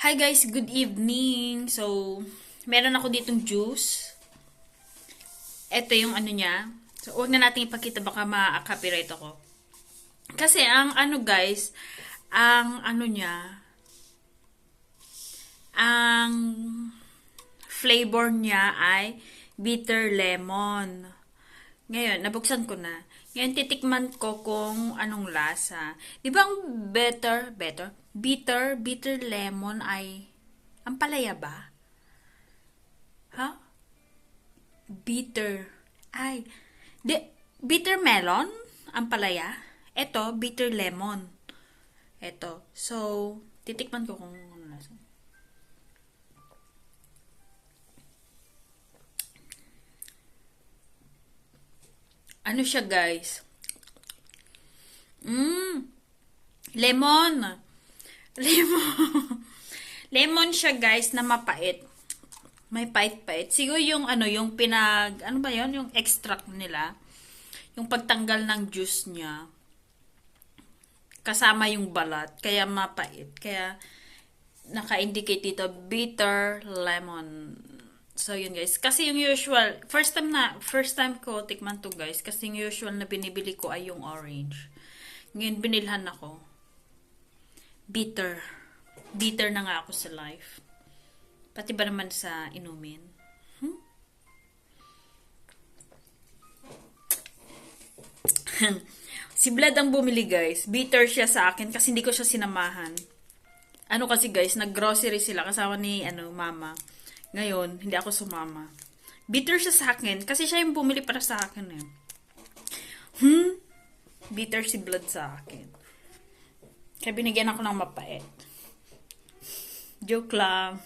Hi guys, good evening. So, meron ako ditong juice. Ito yung ano niya. So, huwag na natin ipakita baka ma-copyright ako. Kasi ang ano guys, ang ano niya, ang flavor niya ay bitter lemon. Ngayon, nabuksan ko na. Ngayon, titikman ko kung anong lasa. Di ba ang bitter lemon ay, ang palaya ba? Ha? Bitter. Ay, bitter melon? Ang palaya? Ito, bitter lemon. Ito. So, titikman ko kung ano lasa. Ano siya, guys? Lemon. Lemon. Lemon siya, guys, na mapait. May pait-pait. Siguro yung ano, yung ano ba yun? Yung extract nila. Yung pagtanggal ng juice niya. Kasama yung balat. Kaya mapait. Kaya, naka-indicate dito, bitter lemon. So, yun guys. Kasi yung usual, first time ko tikman to guys. Kasi yung usual na binibili ko ay yung orange. Ngayon, binilhan ako. Bitter. Bitter na nga ako sa life. Pati ba naman sa inumin? Si Vlad ang bumili guys. Bitter siya sa akin kasi hindi ko siya sinamahan. Ano kasi guys, nag-grocery sila kasama ni mama. Ngayon, hindi ako sumama. Bitter siya sa akin kasi siya yung bumili para sa akin eh. Bitter si Vlad sa akin. Kaya binigyan ako ng mapait. Joke lang.